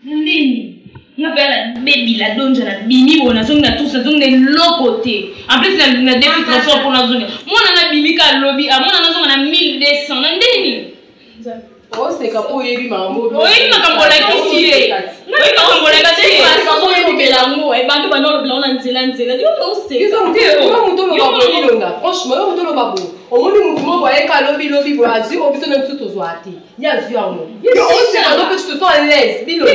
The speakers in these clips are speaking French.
Ndini. On va la baby la donne la bimi on a zone na tout ça zone de l'autre côté. En plus na défi transport pour la zone. Moi on a bimi ka lobby, à moi on a zone na 1200 ndini. Oh c'est capo yebi mambo. Oui, ma kambola kisi. Oui, ma kambola kisi. Kambo yebi belango e bantu bana lo blanc nzela. Yo non c'est. Yo muto lo babo ilonga. Franchement yo muto lo babo. Omoni mutu mo boye ka lobby bo azi o biso na biso to zoati. Ya vu amour. Yo c'est quand que tu te sens à l'aise bilonga.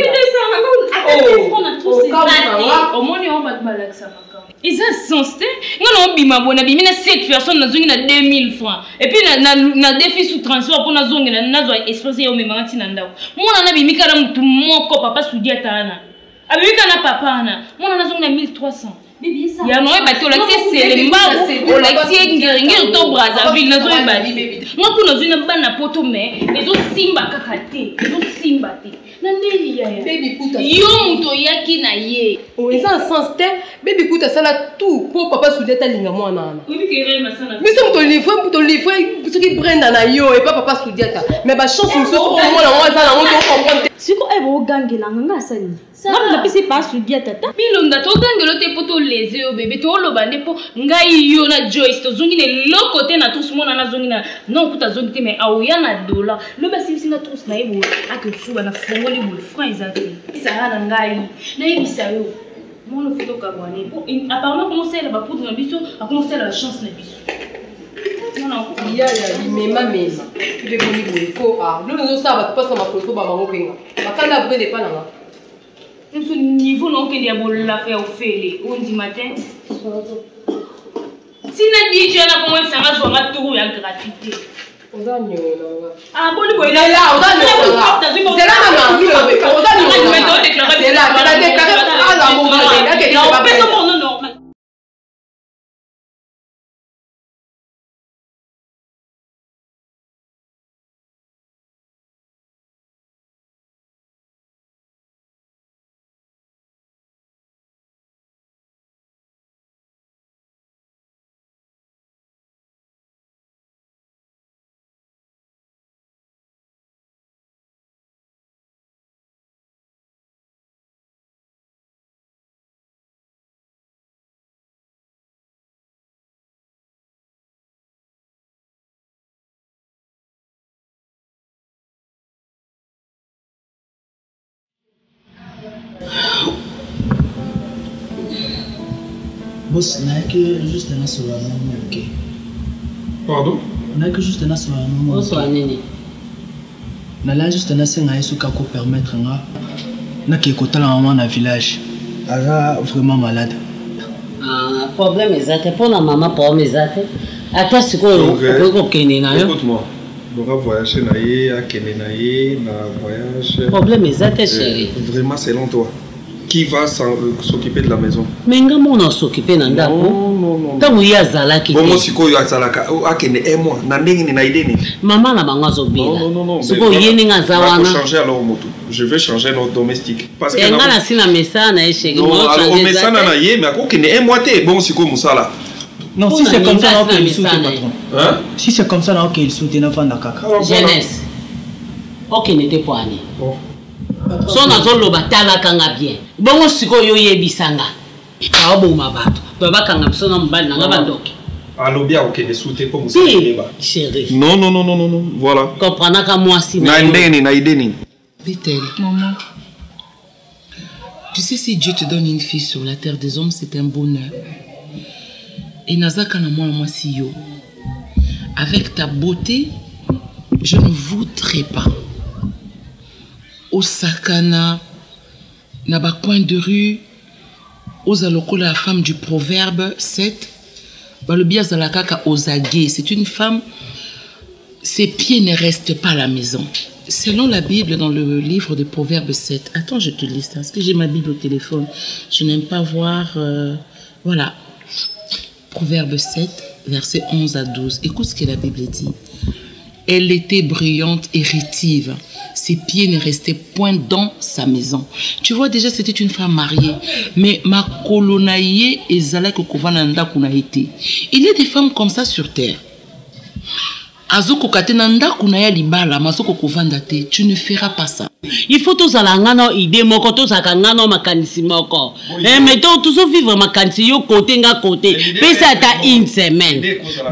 On a tous ces dates. Omoni on va te balak ça makam. Ils ont sensé. On a bima bona bimi na 7 personnes na zongi na 2000 francs. Et puis na défi sous transport pour na zongi na zo exposer yo mema ntina ndako. Mona na bimi kana mutu moko papa sudi atana. Abimi kana papa na. Mona na zongi na 1300. Bibi ça. Ya no e bati o laxi selemba o laxi ngiri to Brazzaville na zo e bati. Moi pour na zo na bana poto me, ezo simba kaka te, ezo simba te. Nandeli ya. Baby puta. Yo muto yaki na ye. Oh ils ont sens te. Baby puta ça là tout pour papa soudia ta linga moi na. Oui que réel masana. Mais c'est pour livrer ce qui prennent na yo et pas papa soudia ta. Mais ba chance nous so pour moi na moi ça na on comprendre. Siko e bo gangela nganga sani. Ngam na pisi pas sudia tata. Bilonda to gangelo te poto leze o bébé to lo bande po ngai yo na Joyce to zongi ne lo côté na tous mona na zongi na non kuta zongi te mais aoya na dollar. Le basi singa tous na ebo ake suba na fongoli bul franc exact. Ça na ngai. Na yebisa yo. Mon photo kabwane po apparemment commencer la ba poudre na biso a commencer la chance na biso. Il y a mema. Tu veux venir il faut nous nous ça va pas ça ma photo ba mango penga. Bakanda brûler pas là. Ce niveau non que diable la faire au félé on dit matin. Si na dit tu na comment ça va jouer tour ya gratuité. On va nyola. Ah bon boy là on va nyola. C'est là maman, on va nyola. C'est là, on a déclaré à la maman là que tu vas pas. Non. Boss, n'a que juste un assurant, ok. Pardon? N'a que juste un assurant, ok. N'a juste un assurant, qui permettre n'a que côté la maman dans le village. Elle est vraiment malade. Ah, problème exact. Pour la maman, problème exact. Attends, c'est quoi le écoute-moi. On va voyager à Kenenaye, voyage. Problème exact, chérie. Vraiment, selon toi. Qui va s'occuper de la maison? Mais comment on s'occupe de la maison? Quand il y a Zalaki. Bon, moi, si il y a Zalaka, et moi, maman la maman zobila. Non. Si il y a Zawana. Changer alors moto. Je vais changer notre domestique. Parce que. Et on a si la message na chérie. Non, alors on met ça na yé, mais à quoi qu'il est moi t'es bon si comme ça là. Non, si c'est comme ça, il soutient patron. Hein? Si c'est comme ça, il soutient la femme d'accord. Jeunesse. Ok, n'était pas né. Son azolo batala kanga bien. Bongo siko yo yebisanga. Abo mabato. Baba kanga sona mbali nga bandoki. Allo bien ok ne soute pour musa débat. Chérie. Non. Voilà. Comprendre ka moi si na ideni. Bethel. Maman. Tu sais si Dieu te donne une fille sur la terre des hommes, c'est un bonheur. Et Nazaka na moi si yo. Avec ta beauté, je ne voudrais pas. Au sakana, na ba coin de rue, aux aloko la femme du proverbe 7, ba le bias la kaka osagé, c'est une femme, ses pieds ne restent pas à la maison. Selon la Bible dans le livre de Proverbe 7, attends je te lis ça, parce que j'ai ma Bible au téléphone, je n'aime pas voir, voilà, Proverbe 7, versets 11 à 12, écoute ce que la Bible dit. Elle était brillante et rétive. Ses pieds ne restaient point dans sa maison. Tu vois, déjà, c'était une femme mariée. Mais ma colonaïe et Zalak Kovananda qu'on a été. Il y a des femmes comme ça sur terre. Azoko katena ndaku na ya libala masoko kovanda te. Tu ne feras pas ça. Il faut tous aller ngano idée moko tous aka ngano makanisi moko. Mais tous vivre makanisi yo côté nga côté. Pesa ta une semaine.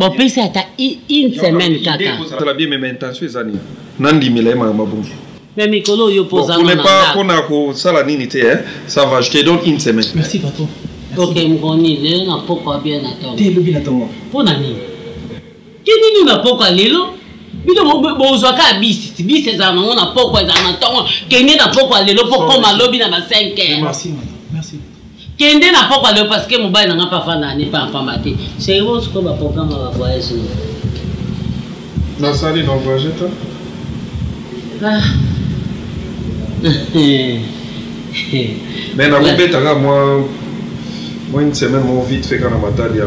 Bon pesa ta une semaine kaka. Ça la bien mes intentions ezani. Nandi milema mabungu. Mais mikolo yo posa na. Pas kona ko sala nini te ça va je te donne une semaine. Merci patron. OK mkoni leo na poko bien na tongo. Te lobi na tongo. Pona nini? Kini na poko lelo? Bino bozwaka bisi bisi za na poko za na tongo. Kende na poko lelo poko malobi na ba 5 heures. Merci madame. Merci. Kende na poko lelo parce que mobile na pas fanda ni pas mate. C'est bon ce qu'on va programme va voyage. Na sali na voyage ta? Ah. Mais na beta moi une semaine mon vite fait quand on m'a dit.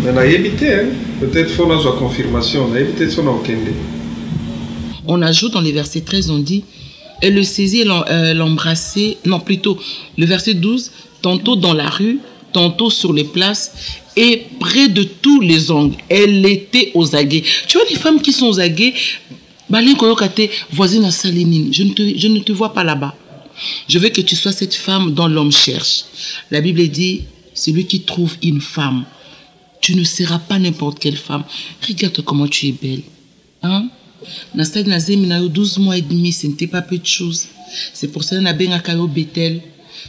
Mais na évité peut-être faut la confirmation, na évité son okende. On ajoute dans les versets 13 on dit elle le saisit et l'embrassait, non plutôt le verset 12, tantôt dans la rue, tantôt sur les places et près de tous les angles. Elle était aux aguets. Tu vois les femmes qui sont aux aguets, voisine à Salinine, je ne te vois pas là-bas. Je veux que tu sois cette femme dont l'homme cherche. La Bible dit, celui qui trouve une femme, tu ne seras pas n'importe quelle femme. Regarde comment tu es belle. Hein? 12 mois et demi, ce n'était pas peu de choses. C'est pour ça qu'on a bien à Bethel,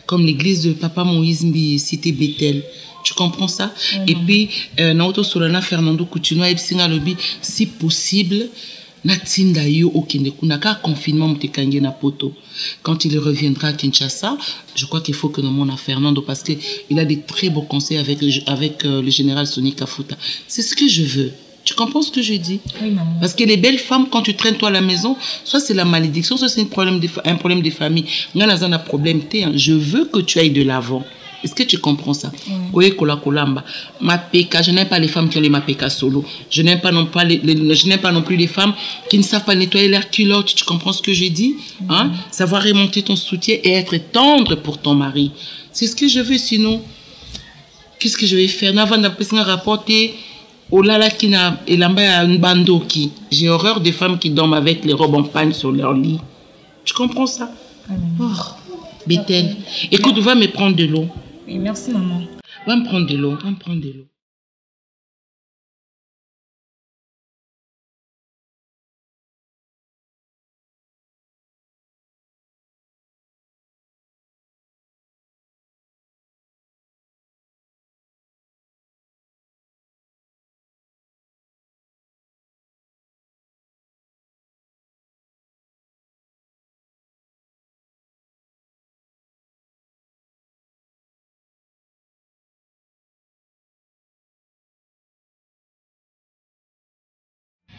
comme l'église de Papa Moïse cité Bethel. Tu comprends ça? Et puis, Solana Fernando Coutinho et Lobby, si possible, Natinda yo okende kunaka confinement mtekange na poto. Quand il reviendra à Kinshasa, je crois qu'il faut que nous monte à Fernando parce que il a des très beaux conseils avec le général Soni Kafuta. C'est ce que je veux. Tu comprends ce que je dis? Oui, maman. Parce que les belles femmes, quand tu traînes toi à la maison, soit c'est la malédiction, soit c'est un problème de famille. Je veux que tu ailles de l'avant. Est-ce que tu comprends ça? Oui. Je n'aime pas les femmes qui ont les mapeka solo. Je n'aime pas non plus les femmes qui ne savent pas nettoyer leurs culottes. Tu comprends ce que je dis? Hein? Savoir remonter ton soutien et être tendre pour ton mari. C'est ce que je veux, sinon, qu'est-ce que je vais faire? J'ai horreur des femmes qui dorment avec les robes en pagne sur leur lit. Tu comprends ça? Oh, Bethel. Écoute, va me prendre de l'eau. Oui, merci maman. Va me prendre de l'eau. Va me prendre de l'eau.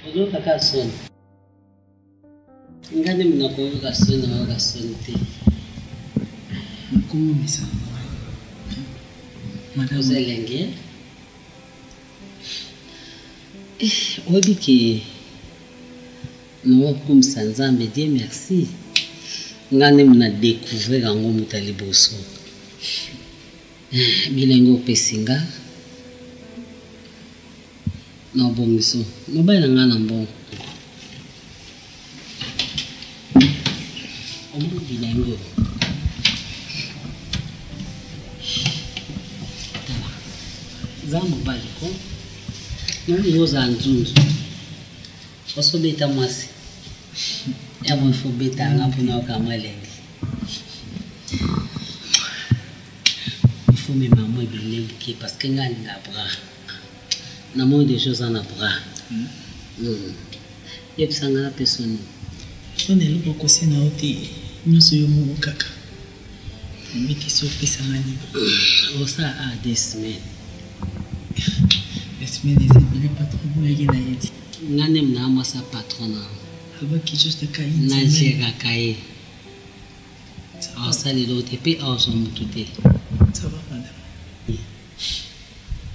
Ozo kaka son. Ngane mna ko ka son na ka son te. Comment mais ça? Madame Zelenge. Obi ki no comme Sanzambe Dieu merci. Ngane mna découvrir ngo mutali boso. Bilengo pesinga. Non bon miso. No ba na ngana bon. Omo bilengo. Zamu baliko. Nani yoza nzunzu. Oso beta mwasi. Ya mo fo beta ngapo na kamalenge. Il faut me maman bilengo qui parce que ngani ngabra. Na moins des choses en abra. Yep sanga personne. Son est le bokosé na oti. Nous sommes kaka. Mais qui sont pesa ngani. Oh ça a des semaines. Des semaines il est pas trop bon avec la yeti. Ngane mna moi sa patrona. Aba qui juste kai. Na jega kai. Oh ça les autres et puis oh son mututé. Ça va madame.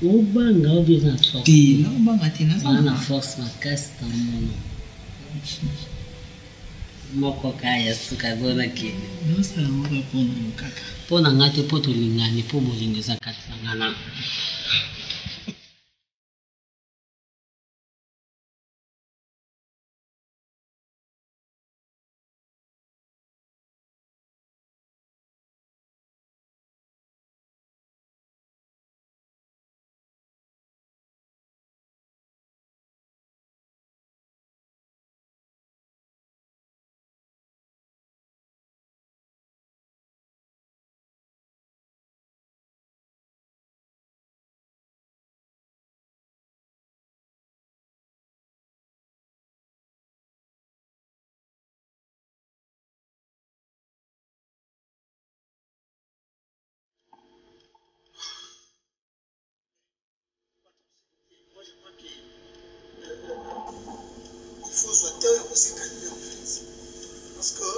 Obanga obi na force. Ti, na obanga tina ça. Na force makasi ta mono. Moko kaya suka bona ke. Non ça on va prendre kaka. Pona ngate poto lingani po bolingeza kati ngana. Il faut Zoateur aussi calmer en fait. Parce que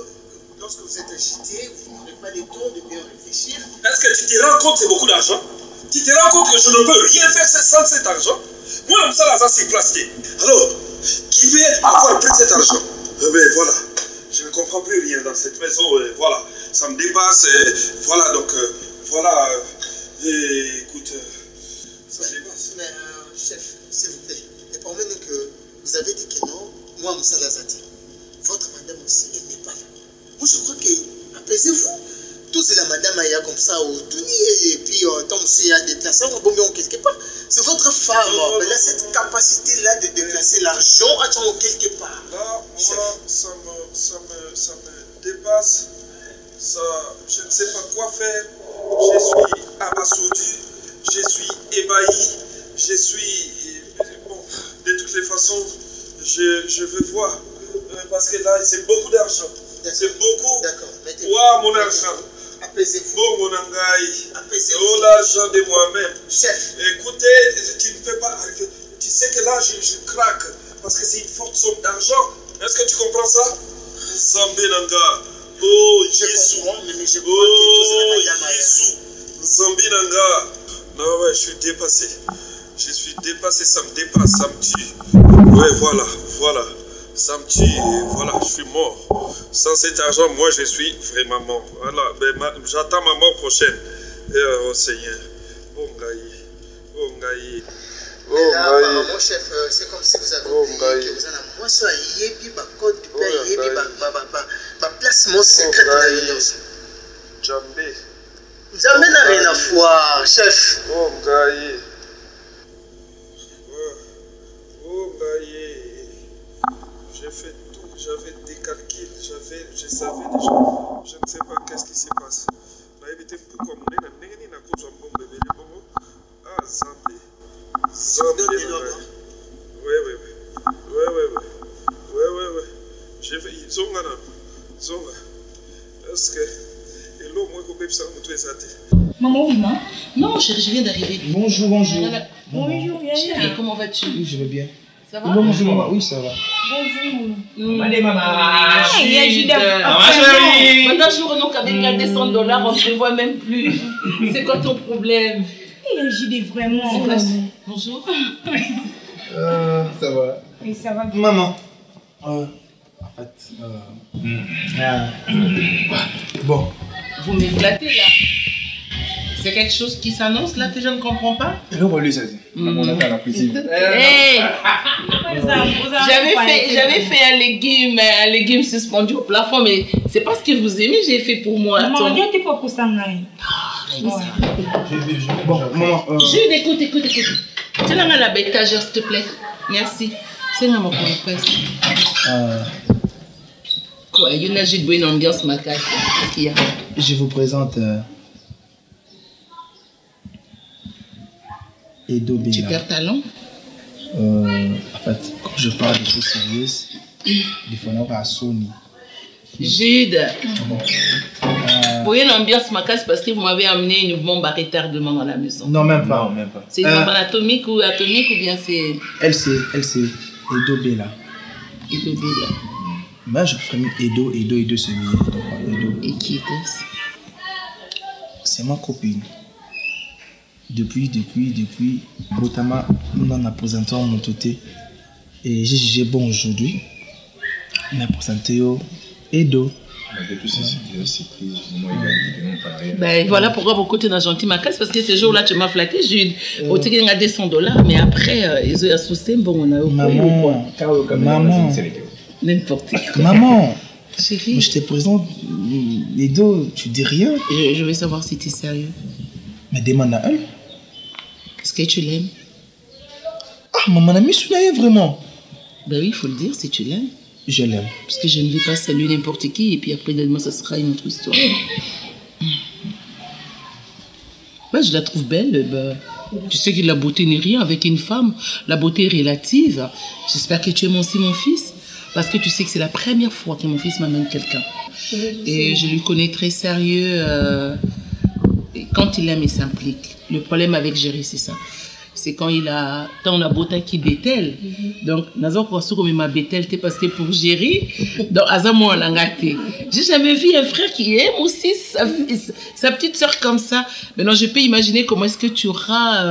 lorsque vous êtes agité, vous n'aurez pas le temps de bien réfléchir. Est-ce que tu te rends compte que c'est beaucoup d'argent? Tu te rends compte que je ne peux rien faire sans cet argent? Moi, comme ça, là, c'est plastique. Alors, qui veut avoir pris cet argent? Ben voilà, je ne comprends plus rien dans cette maison. Voilà, ça me dépasse. Voilà, donc, voilà. Écoute, ça me dépasse. Mais, chef, s'il vous plaît, informez-nous que vous avez dit que non, moi, Moussa Lazati. Votre madame aussi, elle n'est pas là. Moi, je crois que, apaisez-vous. Tous la madame Aya comme ça au Tuni et puis tant monsieur a déplacé en bon quelque part. C'est votre femme. Elle a cette capacité-là de déplacer l'argent à quelque part. Là, moi, ça me dépasse. Ça, je ne sais pas quoi faire. Je suis abasourdi. Je suis ébahi. Je suis... Bon, de toutes les façons, je veux voir. Parce que là, c'est beaucoup d'argent. C'est beaucoup. D'accord. Ouah, mon argent. Apaisez-vous. Oh, mon angaï. Apaisez-vous. Oh, l'argent de moi-même. Chef. Écoutez, tu ne peux pas arriver. Tu sais que là, je craque. Parce que c'est une forte somme d'argent. Est-ce que tu comprends ça? Zambé Nanga. Oh, Jésus. Oh, Jésus. Zambé Nanga. Non, ouais, je suis dépassé. Je suis dépassé, ça me dépasse, ça me tue. Ouais, voilà. Ça me tue, voilà, je suis mort. Sans cet argent, moi, je suis vraiment mort. Voilà, j'attends ma mort prochaine. Oh Seigneur. Oh Ngaï. Mais là, apparemment, chef, c'est comme si vous avez oublié que vous avez un moisson à yébi, code du père yébi, placement secret de la union. Djambé. Jamais n'a rien à voir, chef. Oh Ngaï. J'ai fait tout, j'avais des calculs, je savais déjà, je ne sais pas qu'est-ce qui se passe. Ah, Zambé. Oui. J'ai fait, Zonga. Est-ce que, et l'eau, moi, qu'on peut ça, on doit s'arrêter. Maman, oui, non? Non, chérie, je viens d'arriver. Bonjour. Bonjour, chérie, comment vas-tu? Oui, je vais bien. Ça va? Bonjour, maman. Oui, ça va. Bonjour. Allez, maman. Jude. Maman chérie. Maintenant, je renonce qu'avec $100, on ne se voit même plus. C'est quoi ton problème? Jude, vraiment. Bonjour. Ça va. Oui, ça va bien. Maman. En fait, bon. Vous me flattez là. C'est quelque chose qui s'annonce là que je ne comprends pas. Lui, ça dit. On a fait la cuisine. J'avais fait un légume suspendu au plafond, mais c'est pas ce que vous aimez, j'ai fait pour moi. Maman, regarde tes propres sangs. Bon, maman. Jude, écoute. Tu l'as à la étagère, s'il te plaît. Merci. C'est mon presse. Quoi, il y a une ambiance macabre. Qu'est-ce qu'il y a? Je vous présente Edo Bella. Tu perds ta langue? En fait, quand je parle de choses sérieuses, il faut avoir à Sony. Jude. Pour une ambiance macabre, parce que vous m'avez amené une bombe à retardement dans la maison. Non, même pas. C'est une bombe atomique ou bien c'est... Elle c'est Edo Bella. Edo Bella. Moi, je ferais Edo, c'est mieux. Et qui était-ce? C'est ma copine. Depuis, Botama, on en a présenté en mon côté. Et j'ai jugé bon aujourd'hui. On a présenté Edo. Ben voilà pourquoi vous côté dans gentil ma casse, parce que ce jour-là, tu m'as flatté, Jude. Au tigre, il y a $100, mais après, ils ont associé, bon, on a eu maman. N'importe quoi. Maman. Chérie. Je te présente Edo, tu dis rien. Je veux savoir si tu es sérieux. Mais demande à elle. Est-ce que tu l'aimes? Ah, maman a mis souligné vraiment. Ben oui, il faut le dire si tu l'aimes. Je l'aime. Parce que je ne vais pas saluer n'importe qui et puis après demain, ça sera une autre histoire. Moi, je la trouve belle. Ben, tu sais que la beauté n'est rien avec une femme. La beauté est relative. J'espère que tu aimes aussi mon fils. Parce que tu sais que c'est la première fois que mon fils m'amène quelqu'un. Et je lui connais très sérieux. Et quand il aime, il s'implique. Le problème avec Géry, c'est ça. c'est quand il a tant la beauté qui bételle. Donc, nazo ko comme ma bételle parce que pour gérer, donc azamo langate. J'ai jamais vu un frère qui aime aussi sa petite sœur comme ça. Maintenant, je peux imaginer comment est-ce que tu auras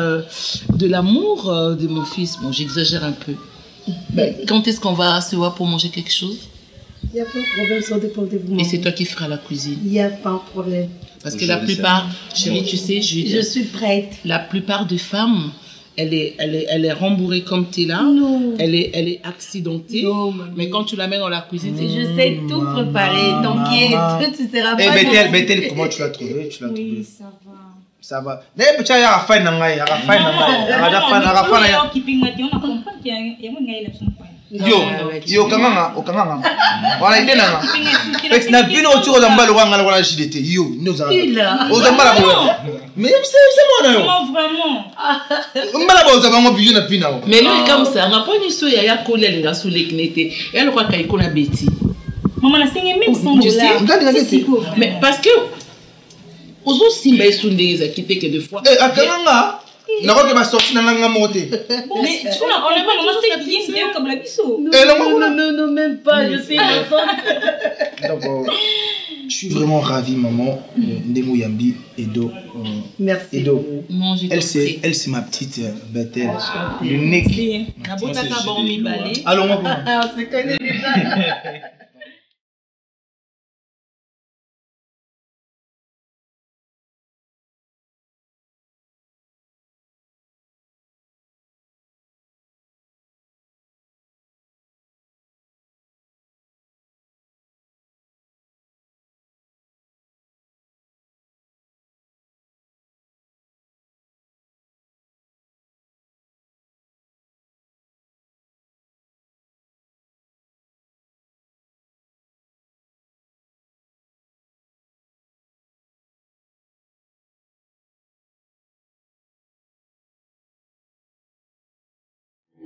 de l'amour de mon fils. Bon, j'exagère un peu. Ben, quand est-ce qu'on va se voir pour manger quelque chose? Il n'y a pas de problème, ça dépend de vous. Et c'est toi qui feras la cuisine? Il n'y a pas de problème. Parce que la plupart, chérie, tu sais, je suis prête. La plupart des femmes, elle est rembourrée comme tu es là. Non. Elle est accidentée. Non, mais quand tu la mets dans la cuisine, je sais tout préparer. T'inquiète, tu seras pas. Eh, Bethel, comment tu l'as trouvé? Oui, ça va. Ça va. D'ailleurs, tu as fait un nangai, yo kanganga okanganga wala ide nanga pes na bino otiko za mbalo kwanga wala jidete yo ndoza ozambala ko mais c'est moi na yo Vraiment. mbala ba ozabango biyo na pina o mais là comme ça on a pas ni so ya kolia linga so leknete elle quoi kai kona beti Maman a signé même $100. mais parce que ozo simba esunde za kite que deux fois akanganga nako ke ba sorti na nganga moté Mais tu vois, on a pas maman c'est qui est comme la biso. Non, même pas, je suis innocente. Donc, je suis vraiment ravi, maman. Ndemo Yambi, Edo. Merci. Edo. Elle, c'est ma petite Bethel. Le nez. Allons, on se connaît déjà.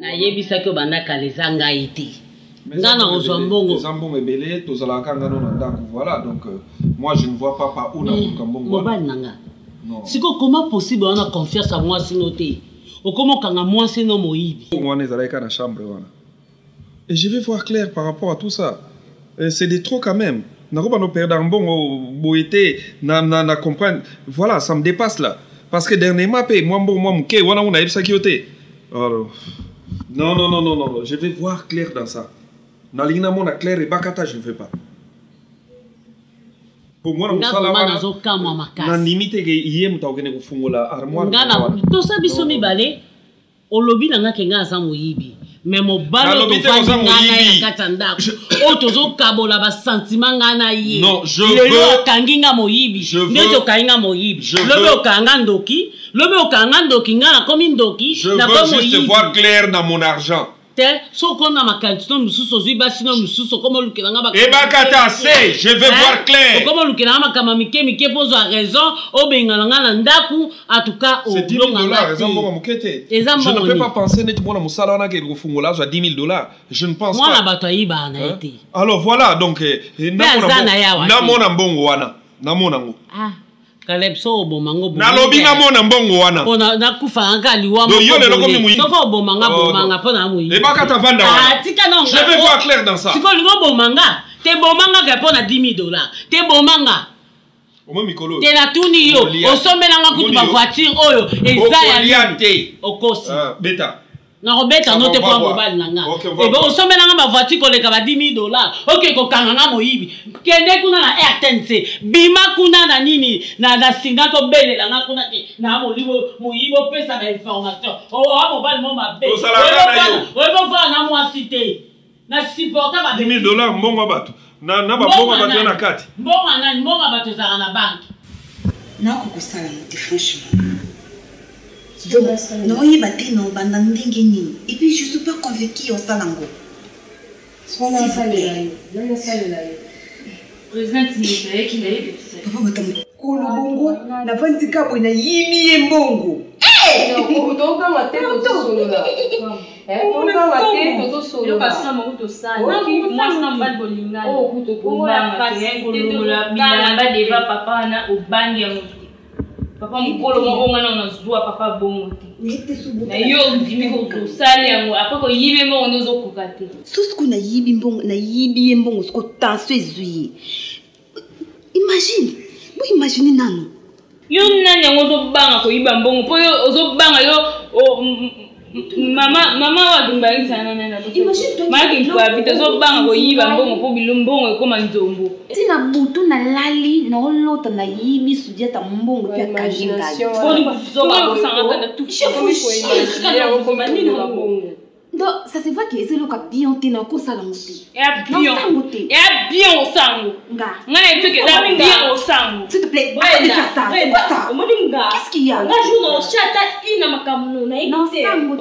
Na yebisa ko bana kaleza ngai te. Ngana ozwa mbongo. Zambongo ebele tozala kanga no na ndako voilà donc moi je ne vois pas par où na mbongo. Mobali nanga. Siko comment possible on a confiance à moi sino te. Okomo kanga moi sino moyibi. Moi nezala ka na chambre voilà. Et je vais voir clair par rapport à tout ça. C'est des trop quand même. Na ko ba no perdre mbongo boité na comprendre. Voilà, ça me dépasse là parce que dernièrement paye moi mbongo moi mke wana una yebisa ki yote. Alors non, je vais voir clair dans ça. Nalina mona clair et bakata, je ne veux pas. Pour moi, na limite que hier muta okene ko fungola armoire. Ngana to sa biso mi bale olobi nanga kenga za moyibi. Mais mo balo to fa ngana ya katanda. O tozo kabola ba sentiment ngana yi. Non, je veux le kanginga moyibi. Ndezo kainga moyibi. Le kanga ndoki. Le kanga ndoki ngana komi ndoki. Je veux juste voir clair dans mon argent. So kona makantino mususo ziba sino mususo comme lukelanga ba. E bakata c'est, je veux voir clair. Comme lukelanga makama mike pose a raison o bengalanga na ndaku en tout cas au $10,000 ezambo mukete. Je ne peux pas penser net mona musala na ke fungola za $10,000. Je ne pense pas. Mwana bato yiba na été. Alors voilà donc na mona mbongo wana. Na mona ngo. Ah. Kalepso bomango na lobi na mona mbongo wana pona na kufa ngali wa mo yo lelo komi muyi soko bomanga pona muyi e baka ta vanda wana tika non je vais voir clair dans ça siko lingo bomanga te bomanga ka pona $10,000 te bomanga omo mikolo te na tuni yo osomelanga kutu ba voiture oyo eza ya okosi beta na robeta no te kwa mobile nanga e bo osomelanga ba voiture koleka ba $10,000 okay ko kanganga moyibi kende kuna na RTNC bima kuna na nini na singa to belela nga kuna ke na moyibo pesa na information o mobile mo mabe o bo fa na moi cité na supporta ba $10,000 mbongo bato na ba mbongo bato na kati mbongo bato za na bank na ko kusala muti franchement. Non, il va te non, et puis je ne suis pas convaincue au salango. Président Tinitaye qu'il a eu Kolobongo, na vandika boina yimi mbongo. Donc dans ma tête solo là. Donc dans ma tête solo. Yo passa mo to sala. Moi ça me va bolinga. Oh kuto ko la passe ko la bilamba deva papa na obangi ya mutu. Papa mukolo mo ngana na zwa papa bongo te. Na yo ndimi ko sali yango apa ko yibe mo ndozo kokate. Susko na yibi mbongo na yibi mbongo sko tanso ezui. Imagine. Bo imagine nano. Yo nani yango zo banga ko yiba mbongo po yo ozo banga yo mama wa dumba sana na. Imagine toi. Maki kwa vite zo banga ko yiba mbongo po bilumbongo ko manzombo. Tina butu na lali na olota na yibi sujeta mbongo pia kajinga. Donc ça se voit que c'est le cas bien tena ko sala ngote. Bien au sango. Ngana ituke za bien au sango. S'il te plaît, arrête de faire ça. C'est quoi ça? Qu'est-ce qu'il y a? Ngajuna chata ina makamno na ite. Non, sango.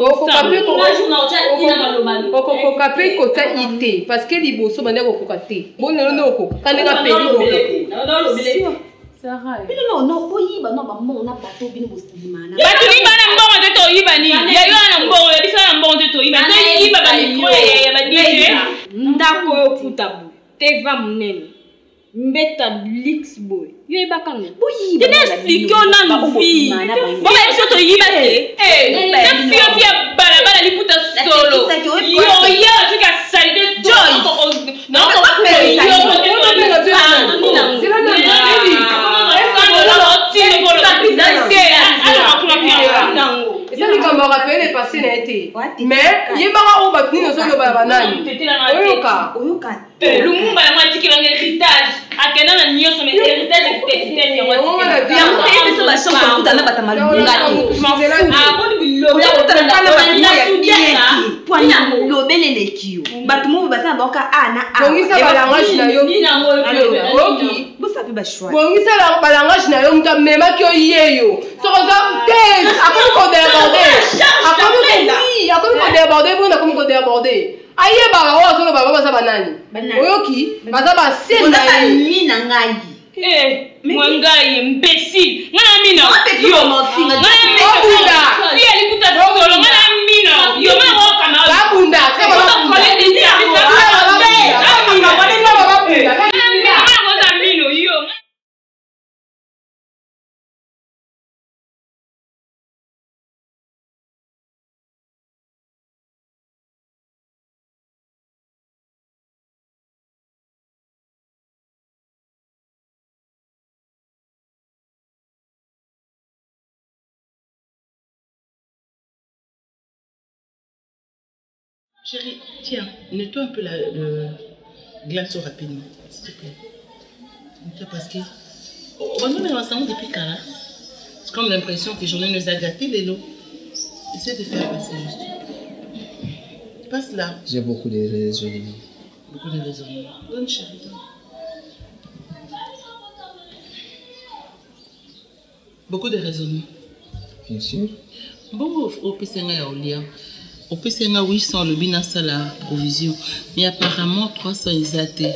Okoka pe kota ite parce que liboso bande kokoka te. Bonelo ndoko kanenga pe liboso. Sarah. Non, boyiba non maman on a bateau bino bosimana. Batu ni bana mbongo te to yiba ni. Ya yo na mbongo ya bisa na mbongo te to yiba. To yiba ba ni ko ya ba DJ. Ndako yo kutabu. Teva munene. Mbeta Lixboy. Yo ibakango. Boyiba. Dina explique na vie. Bon ba biso to yiba te. Na fio bala li puta solo. Yo ya tuka salite joy. Non ko ba ça les camarades les passé n'a été mais il va au batni no solo ba banani oyoka lumumba ya mwati ki langue héritage akena na nyoso mais héritage héritage ya mwati ya mutete so ba shoko kutana bata malunga boni bilo ya kutana na batni ya bieki pwana lobelele kiyo batu mo basa boka ana bongisa balangage na yo oki bosa pe ba choix bongisa la balangage na yo muta mema ki oyeyo so ko za te akomi ko déborder akomi ko déborder bona akomi ko déborder aye baba wa solo baba basa banani oyoki baza ba senda ni na ngai mwangai imbécile ngana mina yo mofinga obunda si ali kuta solo ngana mina yo ma woka na babunda se ba kole ndi ya Chérie, tiens, nettoie un peu le glaçon rapidement, s'il te plaît. Nettoie parce que... On va nous ensemble depuis quand là? C'est comme l'impression que j'en ai nous a gâté les lots. Essaie de faire passer juste. Passe là. J'ai beaucoup de raisonnements. Beaucoup de raisonnements. Donne chérie, donne. Beaucoup de raisonnements. Bien sûr. Bon, au PCNA, il y a au lien. Au PCNA, 800 le binasa la provision. Mais apparemment, 300 isaté.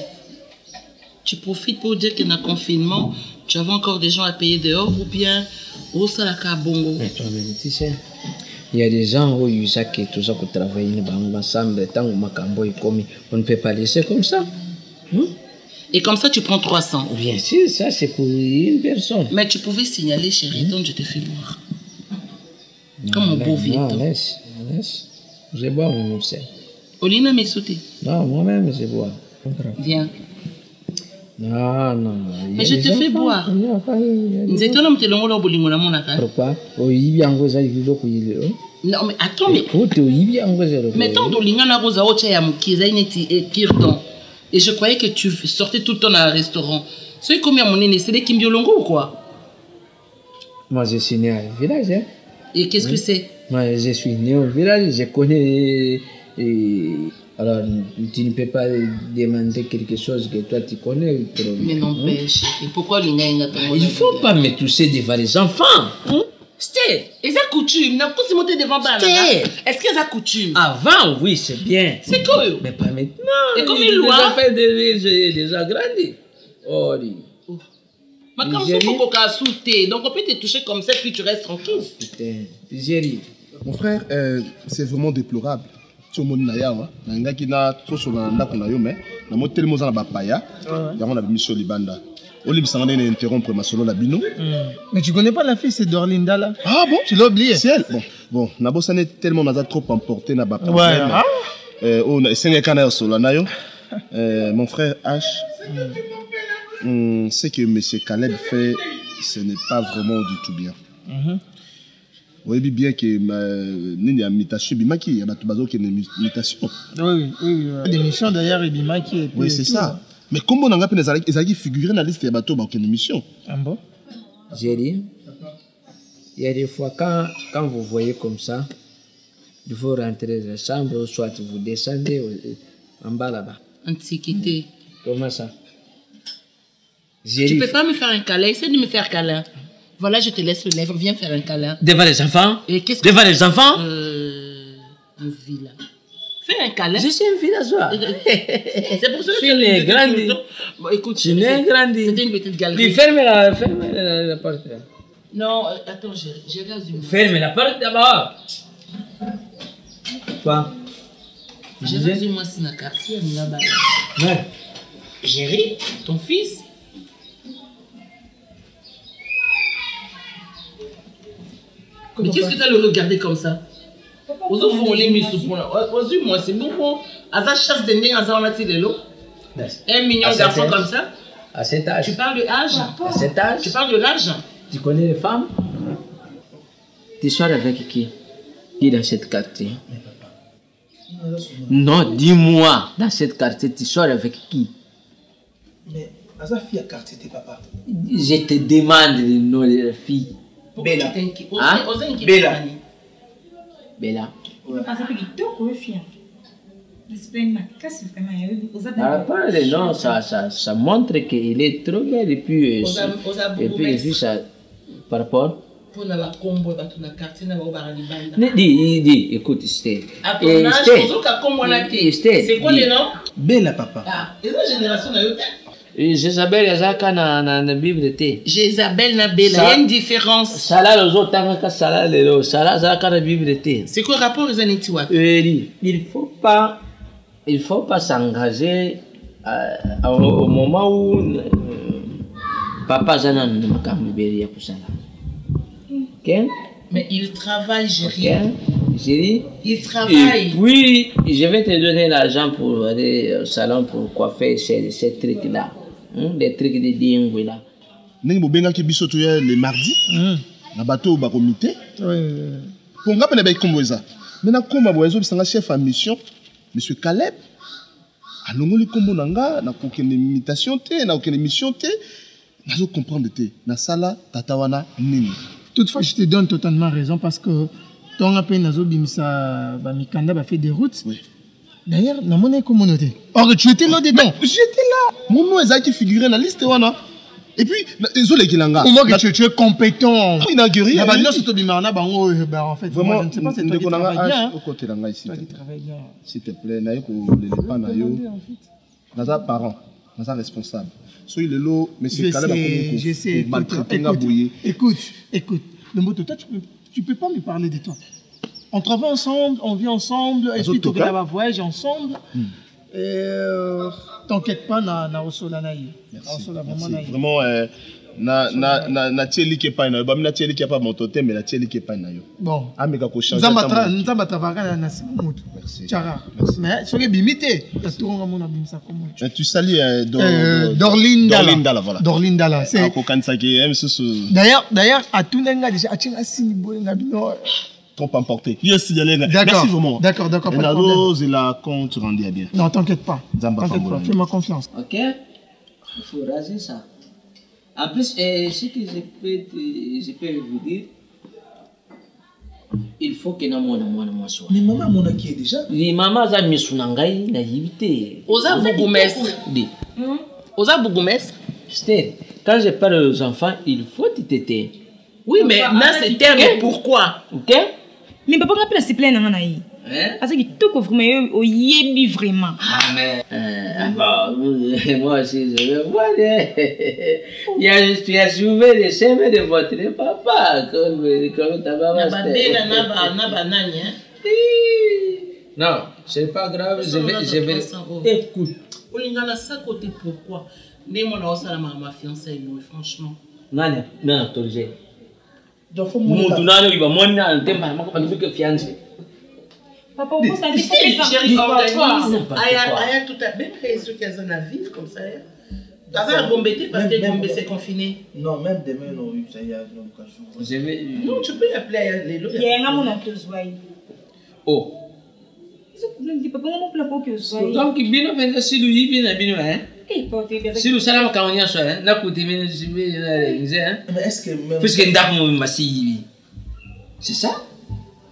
Tu profites pour dire qu'il y a un confinement, tu avais encore des gens à payer dehors ou bien au salaka bongo. Mais toi-même, tu sais, il y a des gens où ils savent que tout ça pour travailler ensemble, tant on ne peut pas laisser comme ça. Et comme ça, tu prends 300. Bien sûr, ça c'est pour une personne. Mais tu pouvais signaler, chérie, donc je te fais boire. Comme un beau vieux. Non, laisse. Je bois mon obsède. Olina m'a sauté. Non, moi-même, je bois. Viens. Non. Mais je te fais boire. Pourquoi? Non, mais attends, mais tant d'Olingana Rosa Ocha Kirton. Et je croyais que tu sortais tout le temps dans un restaurant. C'est combien mon nez, c'est des Kimbiolongo ou quoi? Moi, je suis né au village. Hein? Et qu'est-ce que c'est? Moi, je suis né au village, je connais. Alors, tu ne peux pas demander quelque chose que toi tu connais. Mais n'empêche. Et pourquoi il ne faut pas me toucher devant les enfants. C'était. Et ça coutume. Est-ce que ça coutume? Avant, oui, c'est bien. C'est quoi? Mais pas maintenant. Et comme une loi. J'ai déjà grandi. Oh, mais quand donc on peut te toucher comme ça, puis tu restes tranquille. Putain, Géry. Mon frère, c'est vraiment déplorable. Tout le monde n'a pas de mais on a mis sur Libanda. Oli Bissangane interrompre ma solo la bino. Mais tu connais pas la fille, c'est Dorlinda là. Ah bon? Tu l'as oublié? C'est elle. Bon, Nabosane est tellement trop emporté na ba problème. Ouais. Mon frère H, c'est que M. Caleb fait, ce n'est pas vraiment du tout bien. Vous voyez bien que il y a une imitation, il y a une imitation. Oui. Des missions d'ailleurs, Bimaki. Oui, c'est ça. Mais comment on a pu les figurer dans la liste des bateaux dans une émission? Ah bon? J'ai dit, il y a des fois quand vous voyez comme ça, il faut rentrer dans la chambre, soit vous descendez en bas là-bas. Antiquité. Comment ça? Tu peux pas me faire un câlin, essaie de me faire câlin. Voilà, je te laisse le lèvre, viens faire un câlin. Devant les enfants? Devant les enfants? Une villa. Fais un câlin. Je suis une villageoise. C'est pour ça que je suis grandi. Bon, écoute, je suis grandi. C'était une petite galerie. Ferme la porte. Non, attends, j'ai résumé. Ferme la porte d'abord. Quoi? J'ai résumé moi dans le quartier, là-bas. Ouais. Géry, ton fils. Mais qu'est-ce que tu as le regardé comme ça? Aux autres, on les met sous point. Aux moi, c'est bon. À sa chasse de nez, à sa on a tiré l'eau. Un mignon garçon comme ça. À cet âge. Tu parles de âge? À cet âge. Tu parles de l'âge? Tu connais les femmes? Tu sors avec qui? Qui dans cette quartier? Non, dis-moi, dans cette quartier, tu sors avec qui? Mais, à sa fille à quartier, t'es papa. Je te demande le nom de la fille. Bella. Hein? Bella. Bella. Par rapport à les noms, ça montre qu'il est trop belle et puis ça, par rapport. Pour la combo, dans le quartier, Dis, écoute, Steve. À ton âge, c'est quoi le nom? Bella, papa. Ah, et la génération, Jézabel, Yazaka na Bible de thé. Jézabel na Bella, il y a une différence. Sala les autres, tant que Sala les autres, Sala Zaka na Bible de thé. C'est quoi le rapport aux Anitiwa? Il faut pas s'engager au moment où papa Zana ne m'a pas mis pour ça. Ok? Mais il travaille, Géry. Géry? Il travaille. Oui, je vais te donner l'argent pour aller au salon pour coiffer ces trucs-là. Des trucs de dingue là. Nengi bobenga ki biso to le mardi na bateau ba comité. Pour nga pena ba komboza. Mena komba boyezo bisanga chef à mission monsieur Caleb. Alongoli kombo nanga na kokene imitation te na kokene mission te. Nazo comprendre te na sala tatawana nini. Toutefois je te donne totalement raison parce que ton appel nazo bimisa ba mikanda ba fait des routes. Oui. D'ailleurs, dans mon communauté. Or, tu étais là dedans. J'étais là. Mon nom est qui figurait dans la liste. Et puis, désolé Kilanga. Comment que tu es compétent? Il n'a guéri. En fait, vraiment, je ne sais pas si tu travailles bien. S'il te plaît, Naza parent, Naza responsable. Soyez le lot, monsieur Caleb. Je sais. Écoute. Toi, tu peux pas me parler de toi. On travaille ensemble, on vit ensemble, et puis on va voyager ensemble. T'inquiète pas, na osola naïe. Vraiment, na tieli qui pas na, na tieli qui pas mon totem, mais la tieli qui pas na yo. Bon. Ah mais kako changer. Nous avons travaillé na simutu. Merci. Tchara. Mais soyez bimité. Tu salis Dorlinda là, voilà. Dorlinda là. C'est kokanisa ki D'ailleurs, à tout nenga déjà, à tiens asini bolenga bino. Trop emporté. Merci vraiment. D'accord. Pas de problème. La compte rendu bien. Non, t'inquiète pas. Fais-moi confiance. Ok. Il faut raser ça. En plus, ce que je peux vous dire, il faut que moi soit. Mais maman, mon qui est déjà. Oui, maman, ça me sunangai naïveté. Osa bougomestre. Osa bougomestre. C'était quand je parle aux enfants, il faut t'éter. Oui, mais là, c'est terme. Pourquoi? Ok? Mais papa, rappelle s'il te plaît, Nanaï. Parce que tout vraiment, au yébi vraiment. Ah, mais. Moi aussi, je veux voir. Tu as soulevé les chemins de votre papa. Comme ta maman. Non, c'est pas grave. Je vais. Écoute. Olingana, ça côté pourquoi? Mais mon osala ma fiancée, franchement. Nani, non autorisé. Donc faut Mutu nani il va monter en tempa, mako pas que fiancé. Papa, on ça dit que ça Aya tout à même raison qu'il y a dans la ville comme ça. Ça va bomber parce que Gombe c'est confiné. Non, même demain, non, ça y a une occasion. Non, tu peux l'appeler à l'élo. Il y a un moment que je vois. Oh. C'est le problème, papa, on peut pas que je vois. Donc, il vient de faire si lui vient de hein. Si le salaire quand on y a ça, hein, n'a coûté mais je vais hein. Mais est-ce que même puisque ndap mo masi. C'est ça?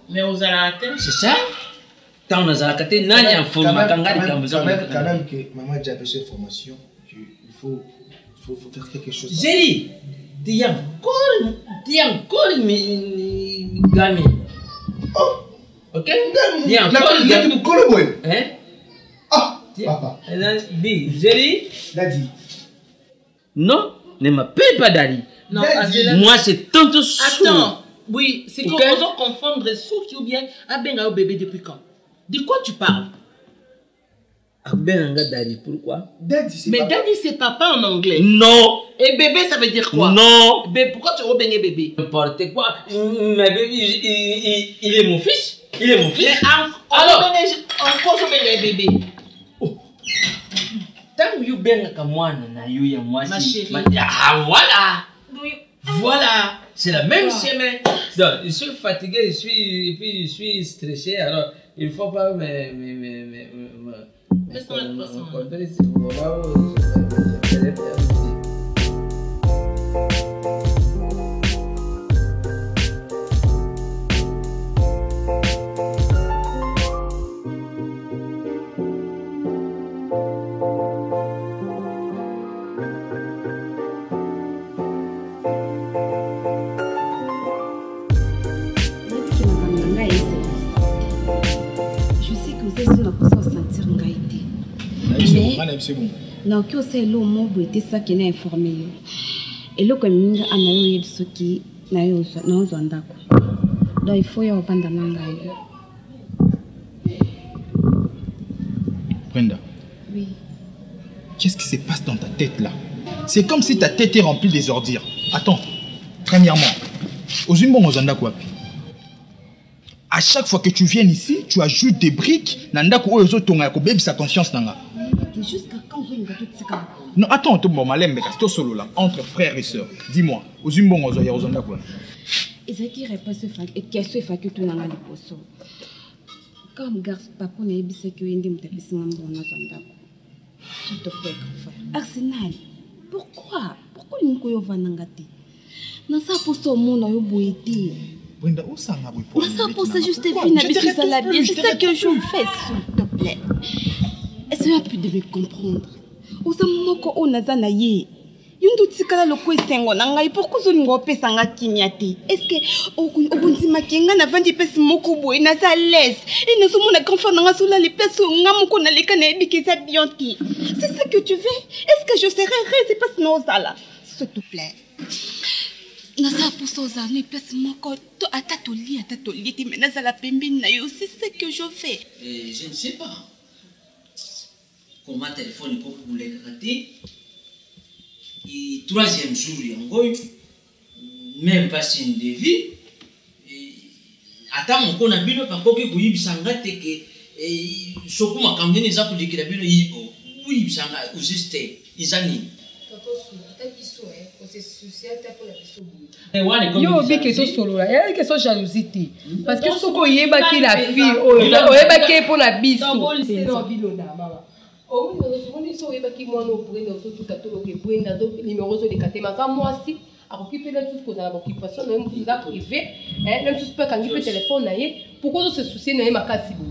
Mais aux alate, c'est ça? Tant on a kate nani en forme kangari quand même que maman a déjà fait cette formation, il faut faire quelque chose. Zéli, tu encore gami. Oh, ok? Tu as encore le boy. Hein? Ah, papa. Zéli? Daddy. Non, ne m'appelle pas Daddy. Non, moi c'est tonton Sou. Attends, oui, c'est qu'on peut confondre Souki ou bien Abenga au bébé depuis quand? De quoi tu parles? Abenga Daddy, pourquoi? Mais Daddy c'est papa en anglais. Non. Et bébé ça veut dire quoi? Non. Pourquoi tu rebengues bébé? N'importe quoi. Mais bébé, il est mon fils. Il est mon fils. Alors, encore rebengues bébé. Tant que ben ka mwana na yo ya mwasi. Ma chérie. Ah voilà. Voilà, c'est la même chemin. Donc, je suis fatigué, je suis stressé, alors il ne faut pas Non, que c'est l'eau, mon bruit, c'est ça qui est informé. Et l'eau comme nous, on a eu ce qui n'a eu non d'accord. Donc il faut y avoir pendant l'engagement. Brenda. Oui. Qu'est-ce qui se passe dans ta tête là? C'est comme si ta tête est remplie des ordures. Attends. Premièrement, à chaque fois que tu viens ici, tu ajoutes des briques. Sa conscience nanga. Jusqu'à quand vous avez tout ça? Non, attends, c'est solo là, entre frères et sœurs. Dis-moi, Ezaki répète ce fait et qu'est-ce que fait que tu n'as pas le poisson? Comme garçon, papa n'a pas dit que il me tapisse mon bon azandako. S'il te plaît, frère. Arsenal, pourquoi nous koyo vanangati? Na sa poso mon ayo boité. Brenda, où ça n'a pas? Na sa poso juste vina bisu ça la bien, c'est ça que je fais, s'il te plaît. Essaye plus de me comprendre. Osamoko onazana ye. Yundo tikala loko esengo na ngai pourquoi zolingo pesa nga kinyate? Est-ce que obunzima kenga na vandi pesi moko boy na sa laisse. Et nous sommes na confort na sola les pesi nga moko na leka na ebikisa bionti. C'est ça que tu veux? Est-ce que je serai heureuse pas sinon sala? S'il te plaît. Na sa poso za ne pesi moko to atatoli mais na za la pembine na yo, c'est ce que je fais. Je ne sais pas. Comment téléphone pour les rater. Et troisième jour, même pas signe de vie. Attends, on connaît bien parce que vous y sangate que surtout ma campagne les appuis qui la bien oui sanga ou juste isani. Yo bi que to solo là, il y a que so jalousie parce que soko yeba ki la fille oyeba ke pour la biso. C'est dans bilona mama. Oh oui, nous sommes qui moi nous prenons tout à tout que prendre donc numéro de caté mais moi si à occuper les choses qu'on a occupation même vous a privé même si pas quand il peut téléphone naie pourquoi se soucier naie makasi bo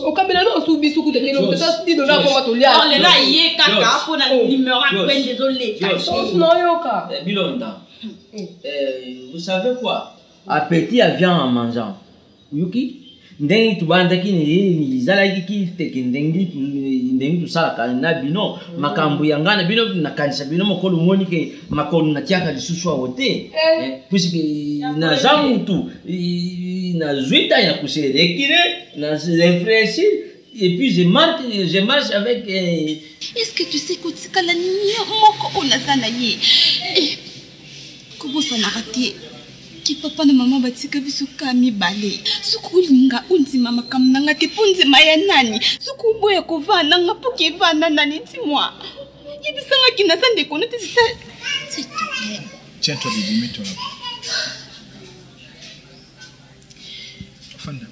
au caméra non sous bisu de téléphone ça dit dona comment to lia on est là yé kaka pour na numéro à peine désolé non yoka bilonda vous savez quoi appétit à viande en mangeant yuki ndengi tubandaki ni zalaki ki teke ndengi tusala na bino makambo yangana bino na kanisa bino mokolo moni ke makolo na tiaka lisusu awote puisque na zamu tu na zuita ya kuserekire na refreshi Et puis je marche avec... Est-ce que tu sais que tu as la moko onazana ye? Comment ça n'a raté? Qui papa na maman batika biso kami balé. Suku linga unzi mama kamnanga ke punzi maya nani. Suku boya ko vana nga puke vana nani dis-moi. Yebisanga kina sande kono te ça. S'il te plaît. Tiens-toi debout, mets-toi là-bas. Fanda.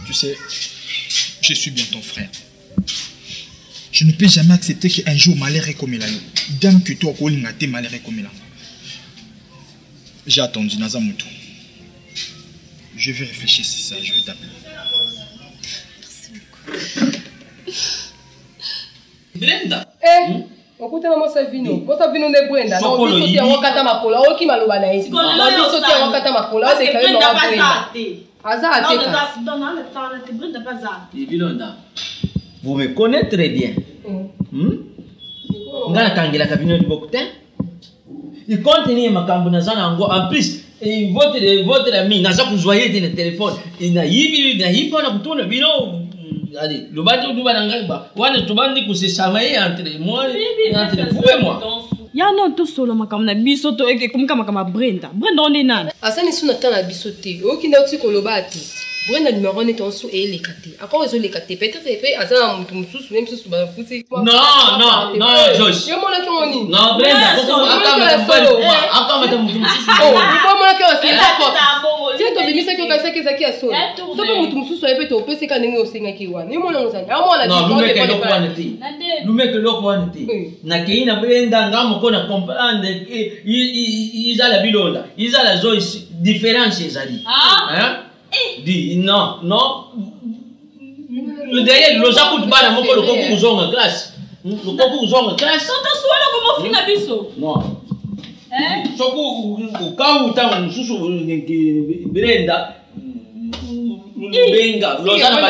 Tu sais, je suis bien ton frère. Je ne peux jamais accepter qu'un jour malheur est comme il a eu. Idem que toi, quand il a été malheur comme il a. J'ai attendu Nazamuto. Je vais réfléchir sur ça, je vais t'appeler. Brenda. okutana mosavino nde Brenda na biso te wakata makola oki maloba na yesi na biso te wakata makola c'est quand même Brenda aza ateka Bilonda, vous me connaissez très bien. Ngana tangela kabino de beaucoup temps. Il continue ma kambunazana ngo en plus votre ami naza kuzoyer dans le téléphone. Il na yibi na kutuna bino. Allez, le bateau du Banangaba. Wana tubandi kusesamaye entre moi entre vous et moi. Ya non to solo makamna biso to eke kumka makama Brenda. Brenda on est nana. Asani suna tana biso te. Okinda uti koloba ati. Brenda numéro on est en sous et les caté. Encore ils ont les caté. Peut-être et asana mutu mususu même sous ba futi. Non, Josh. Yo mona koni. Non, Brenda, encore mutu mususu. Oh, pourquoi mona koni c'est pas tiens to bimisa kyo kasa keza ki aso. Soko mutu mususu ayepe to pese ka ndenge osenga ki wana. Yo mona ngosani. Amona non, nous mettons le point de thé. Nous mettons le point de thé. Na keina Brenda ngamo kona comprendre ils a la bilonda. Ils a la joie différence ezali. Hein? Dis non. Le derrière le jacout bana moko le koku uzonga classe. Le koku uzonga classe. Tonto suwana como fina biso. Non. Soko ukawu tangu susu Brenda. Benga. Lozana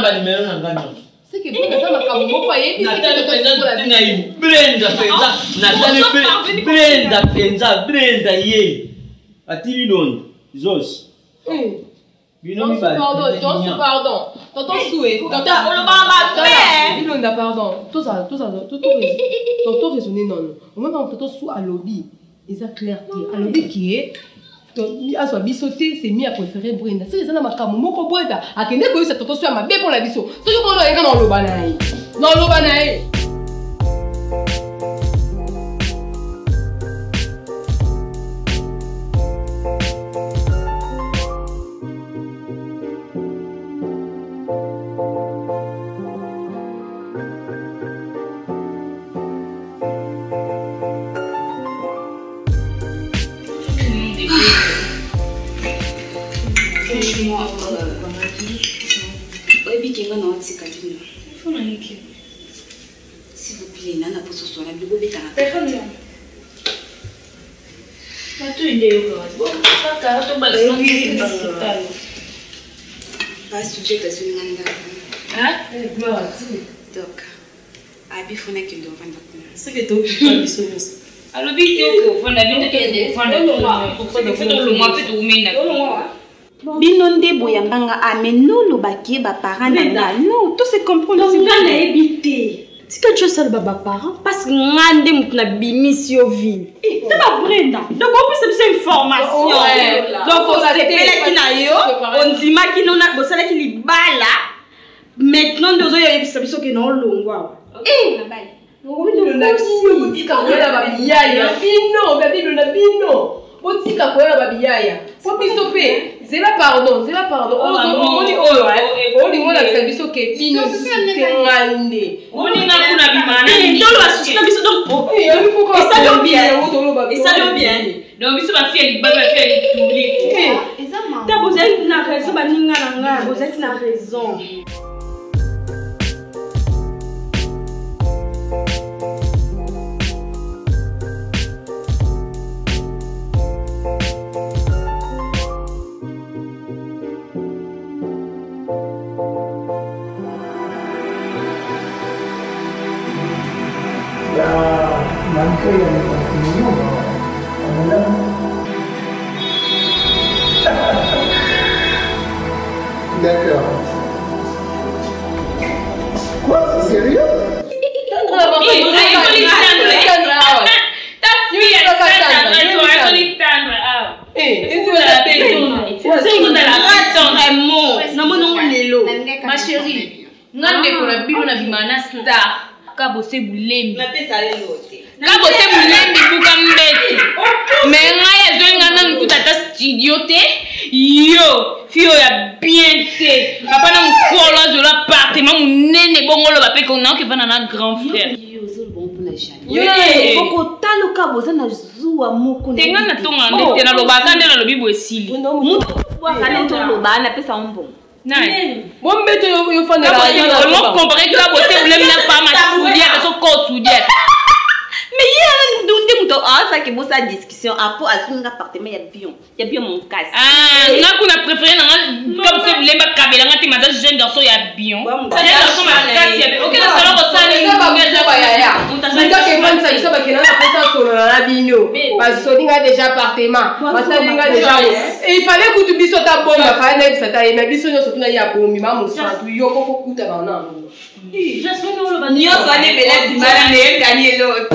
ba numero na ngano. C'est que Brenda ça makamu moko ayebi Brenda ye. Atili londo. Zos. Pardon. Tonton souhait. Pardon. Tout ça. Tonton raisonner non. Au moment où tonton sou à lobby, ils a clarté. À lobby qui est à soi bisoté, c'est mis à préférer Brenda. C'est ça makamu moko Brenda. A kende ko ça tonton sou à ma bé pour la biso. Ce que on a dans le banaï. Dans le banaï. S'il vous plaît, Nana, pour ce soir, la Bible est à pas sujet que ce n'est donc, Abi Fona qui doit vendre. C'est que tu as dit ça. Alors, vite, on a bien Binonde boyambanga ameno lo bakie ba parents nanga non tout se comprendre donc ngana ebité c'est que tu sais baba parents parce que ngande mutna bimisi yo ville c'est pas Brenda donc on peut se information donc on se pela kina yo on dima kino na bosala ki libala maintenant dozo yo yebisa biso ke no longwa na bali ngombe na biso ka wela ba biyaya bino otika koyela babiyaya po biso pe zela pardon omoni oyo olingo lakisa biso ke bino sitengande olinga kuna bimana tolo asusi na biso donc et ça le bien donc biso ba fie libaba ba fie lituli ta bozali na raison baninga na nga bozali na raison. D'accord. Quoi? C'est sérieux? Ma chérie, ngandeko na bino na bimana star kabose bulembi kabose bulembi buka mbetu me ngai azoinga nani kuta ta studio te yo fio ya bien te papa na mukolo azola appartement munene bongolo bape ko na ke vana na grand frère Boko talo kaboza na zuwa moko na. Tenga na tonga ndete na lobaka nde na lobi boesili. Mutu wa kana to loba na pesa ombo. Nani? Bombeto yo fanda la. On comparer que bosse blème n'a pas ma soudière parce que corps soudière. Mais il y a un muto ça que bossa discussion après asunga appartement ya bien mon casse. Ah, nga kuna préféré na comme c'est blème ba kabela ngati maza jeune garçon ya bien. Jeune garçon ma casse ya. OK, na sala ko sala ni ngeza ba ya. Muta ke fansa iso ba kena na pesa solo na bino. Parce que ninga déjà appartement. Parce ninga déjà. Et il fallait que tu biso ta bomba fa na bisa ta ina biso nyoso tuna ya bombi mamu sa tu yo ko kuta ba na. J'espère que le bandi. Nyo ça ne bela di mala ne gagner l'autre.